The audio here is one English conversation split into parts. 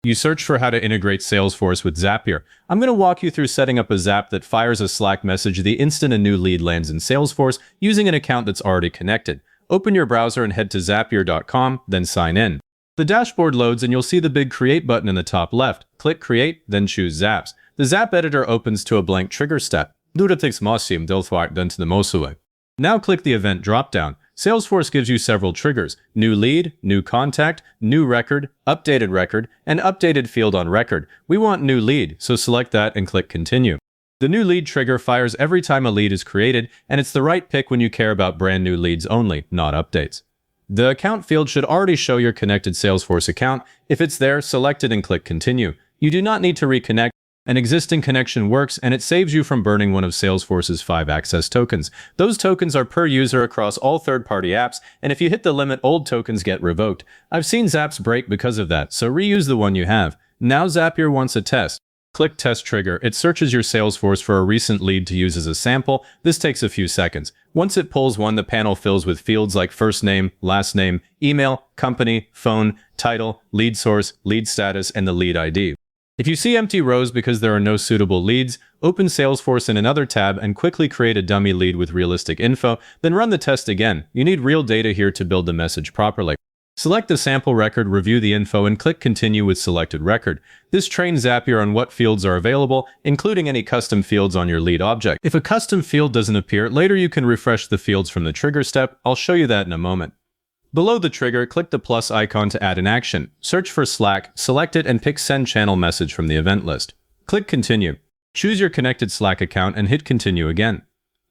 You search for how to integrate Salesforce with Zapier. I'm going to walk you through setting up a Zap that fires a Slack message the instant a new lead lands in Salesforce using an account that's already connected. Open your browser and head to zapier.com, then sign in. The dashboard loads and you'll see the big Create button in the top left. Click Create, then choose Zaps. The Zap editor opens to a blank trigger step. Now click the Event dropdown. Salesforce gives you several triggers: new lead, new contact, new record, and updated field on record. We want new lead, so select that and click Continue. The new lead trigger fires every time a lead is created, and it's the right pick when you care about brand new leads only, not updates. The account field should already show your connected Salesforce account. If it's there, select it and click Continue. You do not need to reconnect. An existing connection works, and it saves you from burning one of Salesforce's 5 access tokens. Those tokens are per user across all third-party apps, and if you hit the limit, old tokens get revoked. I've seen Zaps break because of that, so reuse the one you have. Now Zapier wants a test. Click Test Trigger. It searches your Salesforce for a recent lead to use as a sample. This takes a few seconds. Once it pulls one, the panel fills with fields like first name, last name, email, company, phone, title, lead source, lead status, and the lead ID. If you see empty rows because there are no suitable leads, open Salesforce in another tab and quickly create a dummy lead with realistic info, then run the test again. You need real data here to build the message properly. Select the sample record, review the info, and click Continue with selected record. This trains Zapier on what fields are available, including any custom fields on your lead object. If a custom field doesn't appear, later you can refresh the fields from the trigger step. I'll show you that in a moment. Below the trigger, click the plus icon to add an action. Search for Slack, select it, and pick Send Channel Message from the event list. Click Continue. Choose your connected Slack account and hit Continue again.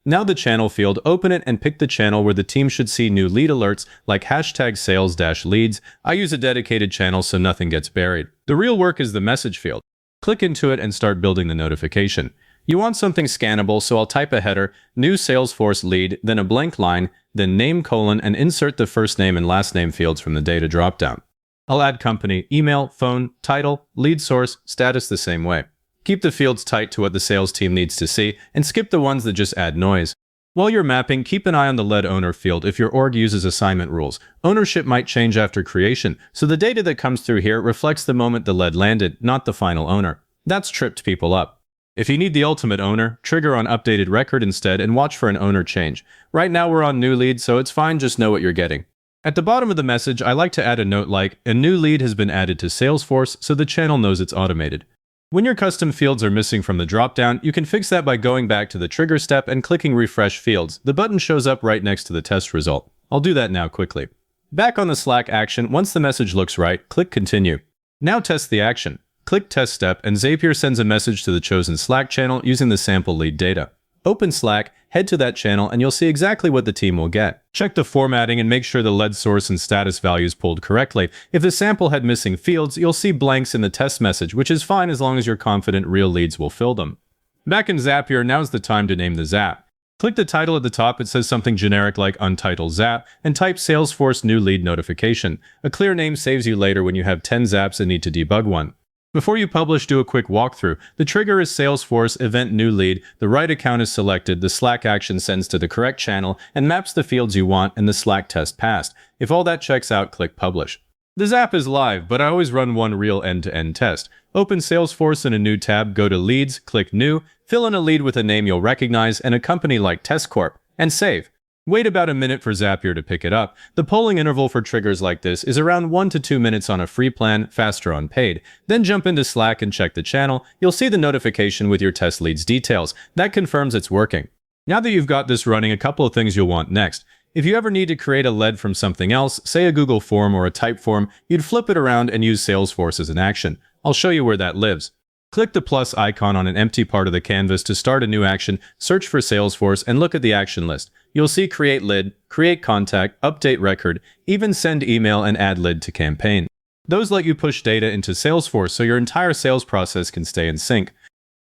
Now the channel field, open it and pick the channel where the team should see new lead alerts like #sales-leads. I use a dedicated channel so nothing gets buried. The real work is the message field. Click into it and start building the notification. You want something scannable, so I'll type a header, new Salesforce lead, then a blank line, then name : and insert the first name and last name fields from the data dropdown. I'll add company, email, phone, title, lead source, status the same way. Keep the fields tight to what the sales team needs to see, and skip the ones that just add noise. While you're mapping, keep an eye on the lead owner field if your org uses assignment rules. Ownership might change after creation, so the data that comes through here reflects the moment the lead landed, not the final owner. That's tripped people up. If you need the ultimate owner, trigger on updated record instead and watch for an owner change. Right now we're on new lead, so it's fine, just know what you're getting. At the bottom of the message, I like to add a note like, a new lead has been added to Salesforce, so the channel knows it's automated. When your custom fields are missing from the dropdown, you can fix that by going back to the trigger step and clicking Refresh Fields. The button shows up right next to the test result. I'll do that now quickly. Back on the Slack action, once the message looks right, click Continue. Now test the action. Click Test Step, and Zapier sends a message to the chosen Slack channel using the sample lead data. Open Slack, head to that channel, and you'll see exactly what the team will get. Check the formatting and make sure the lead source and status values pulled correctly. If the sample had missing fields, you'll see blanks in the test message, which is fine as long as you're confident real leads will fill them. Back in Zapier, now's the time to name the Zap. Click the title at the top. It says something generic like Untitled Zap, and type Salesforce New Lead Notification. A clear name saves you later when you have 10 Zaps and need to debug one. Before you publish, do a quick walkthrough. The trigger is Salesforce Event New Lead, the right account is selected, the Slack action sends to the correct channel, and maps the fields you want, and the Slack test passed. If all that checks out, click Publish. The Zap is live, but I always run one real end-to-end test. Open Salesforce in a new tab, go to Leads, click New, fill in a lead with a name you'll recognize and a company like Test Corp, and save. Wait about a minute for Zapier to pick it up. The polling interval for triggers like this is around 1 to 2 minutes on a free plan, faster on paid. Then jump into Slack and check the channel. You'll see the notification with your test leads details. That confirms it's working. Now that you've got this running, a couple of things you'll want next. If you ever need to create a lead from something else, say a Google form or a type form, you'd flip it around and use Salesforce as an action. I'll show you where that lives. Click the plus icon on an empty part of the canvas to start a new action, search for Salesforce, and look at the action list. You'll see Create Lead, Create Contact, Update Record, even Send Email and Add Lead to Campaign. Those let you push data into Salesforce so your entire sales process can stay in sync.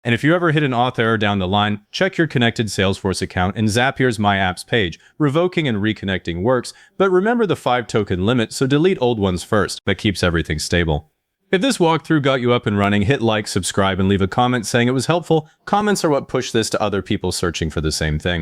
And if you ever hit an auth error down the line, check your connected Salesforce account in Zapier's My Apps page. Revoking and reconnecting works, but remember the 5-token limit, so delete old ones first. That keeps everything stable. If this walkthrough got you up and running, hit like, subscribe, and leave a comment saying it was helpful. Comments are what push this to other people searching for the same thing.